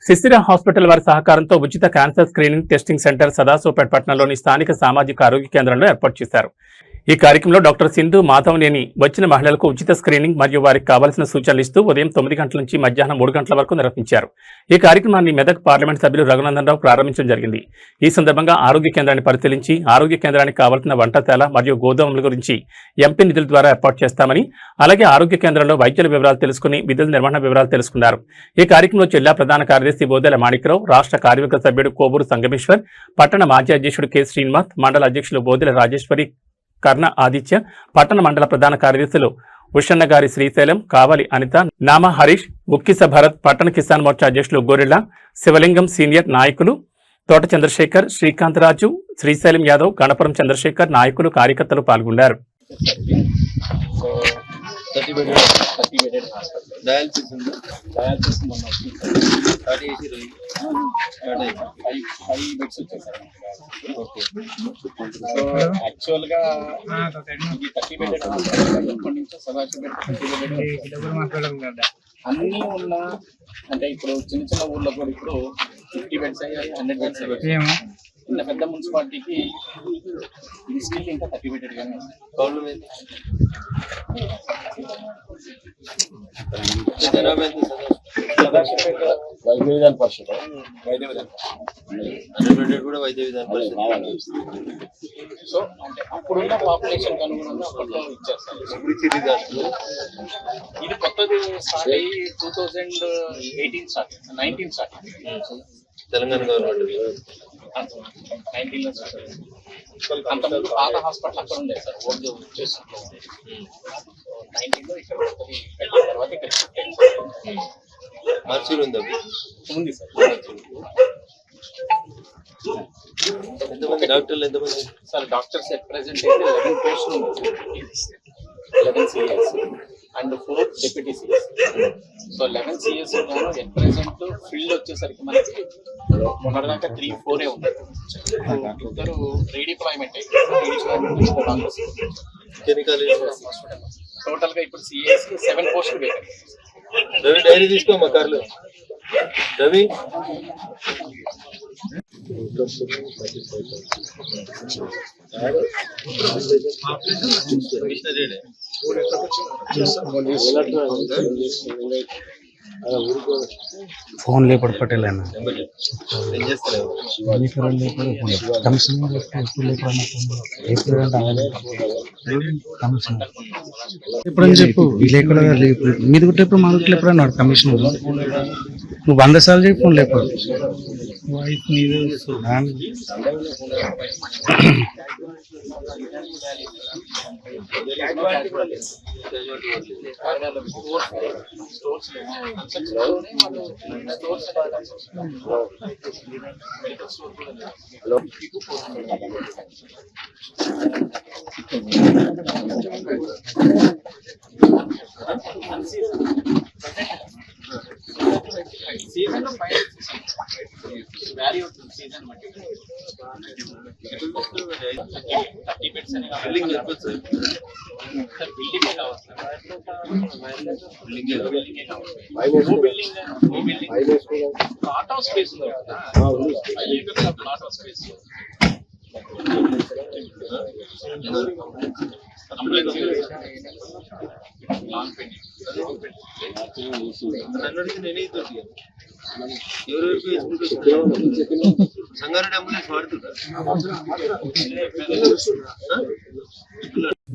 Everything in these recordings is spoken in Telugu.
సిసిర హాస్పిటల్ వారి సహకారంతో ఉచిత cancer screening testing centre Sadashivpet పట్టణంలోని స్థానిక సామాజిక ఆరోగ్య కేంద్రంలో ఏర్పాటు చేశారు. ఈ కార్యక్రమంలో డాక్టర్ సింధు మాధవనేని వచ్చిన మహిళలకు ఉచిత స్క్రీనింగ్ మరియు వారికి కావాల్సిన సూచనలు ఇస్తూ ఉదయం 9 గంటల నుంచి మధ్యాహ్నం 3 గంటల వరకు నిర్వహించారు. ఈ కార్యక్రమాన్ని మెదక్ పార్లమెంట్ సభ్యులు రఘునందనరావు ప్రారంభించడం జరిగింది. ఈ సందర్భంగా ఆరోగ్య కేంద్రాన్ని పరిశీలించి ఆరోగ్య కేంద్రానికి కావాల్సిన వంటశాల మరియు గోదాముల గురించి ఎంపీ నిధుల ద్వారా ఏర్పాటు చేస్తామని, అలాగే ఆరోగ్య కేంద్రంలో వైద్యుల వివరాలు తెలుసుకుని విధుల నిర్వహణ వివరాలు తెలుసుకున్నారు. ఈ కార్యక్రమంలో జిల్లా ప్రధాన కార్యదర్శి బోదెల మాణిక్రావు, రాష్ట్ర కార్యవర్గ సభ్యుడు కోబూరు సంగమేశ్వర్, పట్టణ మాజీ అధ్యక్షుడు కె శ్రీనివాస్, మండల అధ్యక్షులు బోదెల రాజేశ్వరి, కర్ణ ఆదిత్య, పట్టణ మండల ప్రధాన కార్యదర్శులు ఉషన్నగారి శ్రీశైలం, కావలి అనిత, నామ హరీష్, ముక్కిస భరత్, పట్టణ కిసాన్ మోర్చా అధ్యక్షులు గోరెల్లా శివలింగం, సీనియర్ నాయకులు తోట చంద్రశేఖర్, శ్రీకాంత్ రాజు, శ్రీశైలం యాదవ్, గణపురం చంద్రశేఖర్, నాయకులు కార్యకర్తలు పాల్గొన్నారు. యాక్చువల్ గా అన్ని ఉన్న అంటే ఇప్పుడు చిన్న చిన్న ఊర్లో కూడా ఇప్పుడు 50 బెడ్స్ అయ్యాయి, 100 బెడ్స్ అయ్యాయి. ఇంత పెద్ద మున్సిపాలిటీకి ఇది స్టిల్ ఇంకా 30 బెడెడ్ గానే ఉంది. ప్రాబ్లం ఏంటి? వైద్య విధాన పరిషత్ కూడా వైద్య విధాన పరిషత్. సో అంటే అప్పుడున్న పాపులేషన్ అనుగుణంగా అప్పట్లో ఇచ్చారు సార్. ఇది కొత్తది స్టార్ట్ అయ్యి 2018 స్టార్ట్, 19 స్టార్ట్ తెలంగాణ గవర్నమెంట్ 19 లో స్టార్ట్ అయ్యింది. అంతకుముందు పాత హాస్పిటల్ అక్కడ ఉండేది సార్, ఓల్డ్ చేస్తుంటాం. 19 లో ఇక్కడ పెట్టిన తర్వాత ఇక్కడ షిఫ్ట్ అయింది. మర్చూరు ఉంది సార్. ఎంతమంది డాక్టర్లు ఎంతమంది సార్? డాక్టర్స్ ఎట్ ప్రెసెంట్ అయితే 11 పోస్టులు ఉన్నాయి, 11 CS and 4 deputy CS. So 11 CS ఉన్నాను. ఎట్ ప్రెసెంట్ ఫీల్డ్ వచ్చేసరికి మనకి మొన్నటిదాకా 3-4 ఉన్నాయి. ఇద్దరు రీడిప్లాయ్మెంట్ టోటల్ గా ఇప్పుడు సిఎస్ 7 పోస్టులు పెట్టారు. రవి డైరీ తీసుకో మా కార్లు. రవి ఫోన్ లేపడు పటేల్ అన్న ఎప్పుడని చెప్పు, లేకుండా మీది కూడా ఎప్పుడు మా ఊరికి ఎప్పుడు అన్నాడు కమిషన్. నువ్వు 100 సార్లు చెప్పి ఫోన్ లేపడు. సీజన్ లో వ్యారీ అవుతుంది. సీజన్ బట్టి 30 బెడ్స్ అని బిల్డింగ్ చెప్పొచ్చు సార్. బిల్డింగే కావాలి సార్. బిల్డింగే కావాలి. బిల్డింగ్ ప్లాట్ ఆఫ్ స్పేస్ ఉంది కదా, plot of space long pending.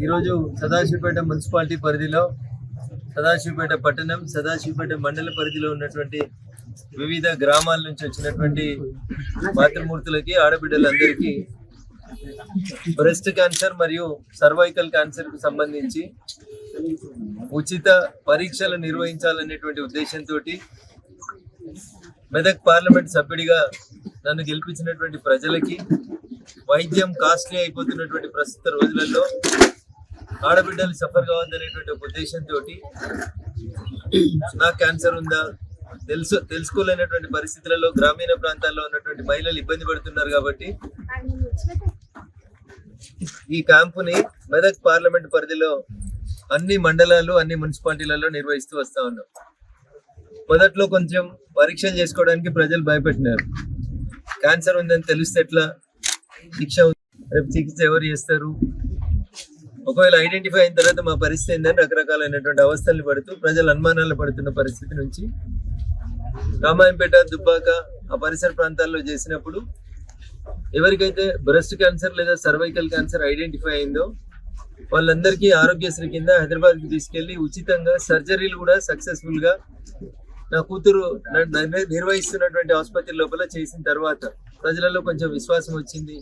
ఈరోజు సదాశివపేట మున్సిపాలిటీ పరిధిలో సదాశివపేట పట్టణం, సదాశివపేట మండల పరిధిలో ఉన్నటువంటి వివిధ గ్రామాల నుంచి వచ్చినటువంటి మాతృమూర్తులకి, ఆడబిడ్డలందరికీ బ్రెస్ట్ క్యాన్సర్ మరియు సర్వైకల్ క్యాన్సర్ కు సంబంధించి ఉచిత పరీక్షలు నిర్వహించాలనేటువంటి ఉద్దేశంతో మెదక్ పార్లమెంట్ సభ్యుడిగా నన్ను గెలిపించినటువంటి ప్రజలకి వైద్యం కాస్ట్లీ అయిపోతున్నటువంటి ప్రస్తుత రోజులలో ఆడబిడ్డలు సఫర్ కావద్దనేటువంటి ఒక ఉద్దేశంతో నాకు క్యాన్సర్ ఉందా తెలుసుకోలేనటువంటి పరిస్థితులలో గ్రామీణ ప్రాంతాల్లో ఉన్నటువంటి మహిళలు ఇబ్బంది పడుతున్నారు. కాబట్టి ఈ క్యాంపుని మెదక్ పార్లమెంట్ పరిధిలో అన్ని మండలాలు, అన్ని మున్సిపాలిటీలలో నిర్వహిస్తూ వస్తా ఉన్నాం. మొదట్లో కొంచెం పరీక్షలు చేసుకోవడానికి ప్రజలు భయపెట్టినారు. క్యాన్సర్ ఉందని తెలిస్తే ఎట్లా, శిక్ష రేపు చికిత్స ఎవరు చేస్తారు, ఒకవేళ ఐడెంటిఫై అయిన తర్వాత మా పరిస్థితి ఏందని రకరకాలైనటువంటి అవస్థల్ని పడుతూ ప్రజలు అనుమానాలు పడుతున్న పరిస్థితి నుంచి రామాయంపేట, దుబ్బాక ఆ పరిసర ప్రాంతాల్లో చేసినప్పుడు ఎవరికైతే బ్రెస్ట్ క్యాన్సర్ లేదా సర్వైకల్ క్యాన్సర్ ఐడెంటిఫై అయిందో వాళ్ళందరికీ ఆరోగ్యశ్రీ కింద హైదరాబాద్కి తీసుకెళ్లి ఉచితంగా సర్జరీలు కూడా సక్సెస్ఫుల్ గా నా కూతురు నిర్వహిస్తున్నటువంటి ఆసుపత్రి లోపల చేసిన తర్వాత ప్రజలలో కొంచెం విశ్వాసం వచ్చింది.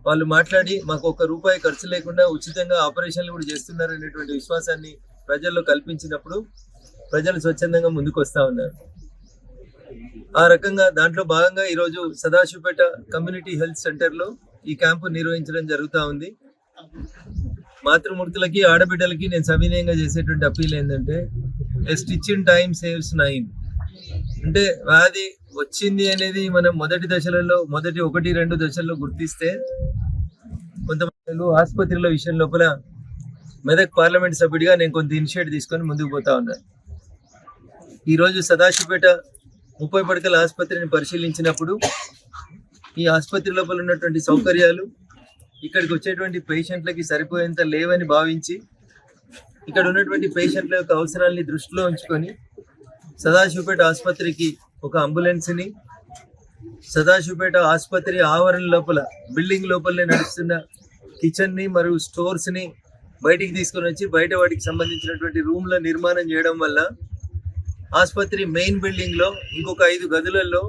వాళ్ళు మాట్లాడి మాకు ₹1 ఖర్చు లేకుండా ఉచితంగా ఆపరేషన్లు కూడా చేస్తున్నారు అనేటువంటి విశ్వాసాన్ని ప్రజల్లో కల్పించినప్పుడు ప్రజలు స్వచ్ఛందంగా ముందుకు వస్తా ఉన్నారు. ఆ రకంగా దాంట్లో భాగంగా ఈరోజు సదాశివపేట కమ్యూనిటీ హెల్త్ సెంటర్ లో ఈ క్యాంపు నిర్వహించడం జరుగుతూ ఉంది. మాతృమూర్తులకి, ఆడబిడ్డలకి నేను సవినయంగా చేసేటువంటి అప్పీల్ ఏంటంటే, ఏ స్టిచ్ ఇన్ టైమ్ సేవ్స్ 9. అంటే వ్యాధి వచ్చింది అనేది మనం మొదటి 1-2 దశల్లో గుర్తిస్తే కొంతమంది ఆసుపత్రుల విషయం లోపల మెదక్ పార్లమెంట్ సభ్యుడిగా నేను కొంత ఇనిషియేటివ్ తీసుకొని ముందుకు పోతా ఉన్నాను. ఈరోజు సదాశివపేట 30 పడకల ఆసుపత్రిని పరిశీలించినప్పుడు ఈ ఆసుపత్రి లోపల ఉన్నటువంటి సౌకర్యాలు ఇక్కడికి వచ్చేటువంటి పేషెంట్లకి సరిపోయేంత లేవని భావించి ఇక్కడ ఉన్నటువంటి పేషెంట్ల యొక్క అవసరాలని దృష్టిలో ఉంచుకొని సదాశివపేట ఆసుపత్రికి ఒక అంబులెన్స్ని, సదాశివపేట ఆసుపత్రి ఆవరణ లోపల బిల్డింగ్ లోపలనే నడుస్తున్న కిచెన్ని మరియు స్టోర్స్ని బయటికి తీసుకొని వచ్చి బయట వాటికి సంబంధించినటువంటి రూమ్ల నిర్మాణం చేయడం వల్ల ఆసుపత్రి మెయిన్ బిల్డింగ్ లో ఇంకొక 5 గదులలో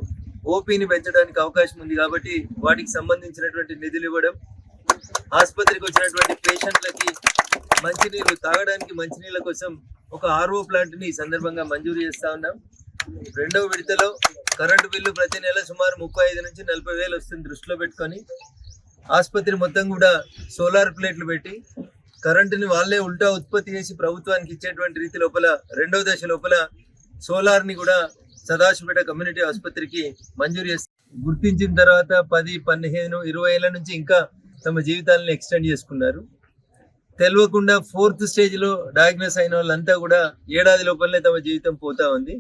ఓపీని పెంచడానికి అవకాశం ఉంది. కాబట్టి వాటికి సంబంధించినటువంటి నిధులు ఇవ్వడం, ఆసుపత్రికి వచ్చినటువంటి పేషెంట్లకి మంచినీళ్ళు తాగడానికి మంచినీళ్ళ కోసం ఒక RO ప్లాంట్ ని ఈ సందర్భంగా మంజూరు చేస్తా ఉన్నాం. 2వ విడతలో కరెంటు బిల్లు ప్రతి నెల సుమారు 35 నుంచి 40 వేలు వస్తుంది. దృష్టిలో పెట్టుకొని ఆసుపత్రి మొత్తం కూడా సోలార్ ప్లేట్లు పెట్టి కరెంటుని వాళ్ళే ఉల్టా ఉత్పత్తి చేసి ప్రభుత్వానికి ఇచ్చేటువంటి రీతి లోపల 2వ దశ లోపల సోలార్ ని కూడా సదాశివపేట కమ్యూనిటీ ఆసుపత్రికి మంజూరు చేసి గుర్తించిన తర్వాత 10, 15, 20 ఏళ్ల నుంచి ఇంకా తమ జీవితాలను ఎక్స్టెండ్ చేసుకున్నారు. తెలియకుండా 4th స్టేజ్ లో డయాగ్నోస్ అయిన వాళ్ళంతా కూడా ఏడాది లోపలనే తమ జీవితం పోతా ఉంది.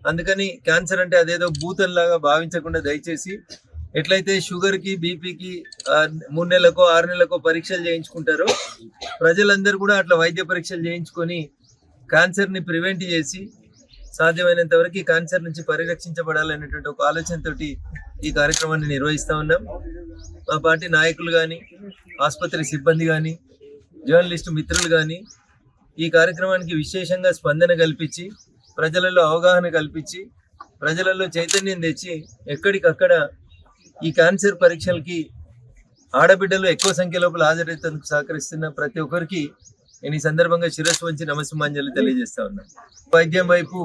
అందుకని క్యాన్సర్ అంటే అదేదో భూతం లాగా భావించకుండా దయచేసి ఎట్లయితే షుగర్ కి, బీపీకి 3 నెలలకో 6 నెలలకో పరీక్షలు చేయించుకుంటారో ప్రజలందరూ కూడా అట్లా వైద్య పరీక్షలు చేయించుకొని క్యాన్సర్ ని ప్రివెంట్ చేసి సాధ్యమైనంత వరకు ఈ క్యాన్సర్ నుంచి పరిరక్షించబడాలనేటువంటి ఒక ఆలోచనతోటి ఈ కార్యక్రమాన్ని నిర్వహిస్తా ఉన్నాం. మా పార్టీ నాయకులు కానీ, ఆసుపత్రి సిబ్బంది కానీ, జర్నలిస్టు మిత్రులు కానీ ఈ కార్యక్రమానికి విశేషంగా స్పందన కల్పించి ప్రజలలో అవగాహన కల్పించి ప్రజలలో చైతన్యం తెచ్చి ఎక్కడికక్కడ ఈ క్యాన్సర్ పరీక్షలకి ఆడబిడ్డలు ఎక్కువ సంఖ్య లోపల హాజరైనందుకు సహకరిస్తున్న ప్రతి ఒక్కరికి నేను ఈ సందర్భంగా శిరస్సు వంచి నమస్సుమాంజలి తెలియజేస్తా ఉన్నాను. వైద్యం వైపు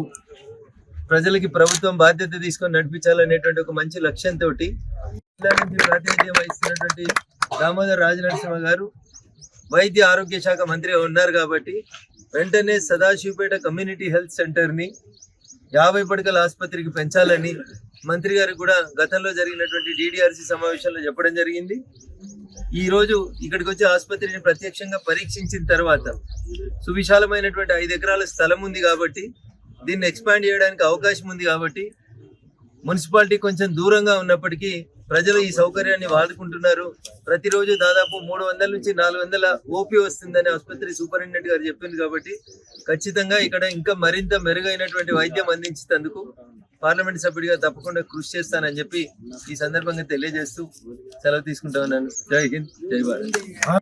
ప్రజలకి ప్రభుత్వం బాధ్యత తీసుకొని నడిపించాలనేటువంటి ఒక మంచి లక్ష్యంతో జిల్లా నుంచి ప్రాతినిధ్యం వహిస్తున్నటువంటి దామోదర్ రాజనరసింహ గారు వైద్య ఆరోగ్య శాఖ మంత్రి ఉన్నారు కాబట్టి వెంటనే సదాశివపేట కమ్యూనిటీ హెల్త్ సెంటర్ ని 50 పడకల ఆసుపత్రికి పెంచాలని మంత్రి గారు కూడా గతంలో జరిగినటువంటి DDRC సమావేశంలో చెప్పడం జరిగింది. ఈ రోజు ఇక్కడికి వచ్చి ఆసుపత్రిని ప్రత్యక్షంగా పరీక్షించిన తర్వాత సువిశాలమైనటువంటి 5 ఎకరాల స్థలం ఉంది కాబట్టి దీన్ని ఎక్స్పాండ్ చేయడానికి అవకాశం ఉంది కాబట్టి మున్సిపాలిటీ కొంచెం దూరంగా ఉన్నప్పటికీ ప్రజలు ఈ సౌకర్యాన్ని వాడుకుంటున్నారు. ప్రతిరోజు దాదాపు 300 నుంచి 400 ఓపీ వస్తుందని ఆసుపత్రి సూపరింటెండెంట్ గారు చెప్పింది కాబట్టి ఖచ్చితంగా ఇక్కడ ఇంకా మరింత మెరుగైనటువంటి వైద్యం అందించేందుకు పార్లమెంట్ సభ్యుడిగా తప్పకుండా కృషి చేస్తానని చెప్పి ఈ సందర్భంగా తెలియజేస్తూ సెలవు తీసుకుంటా ఉన్నాను. జై హింద్, జై భారత్.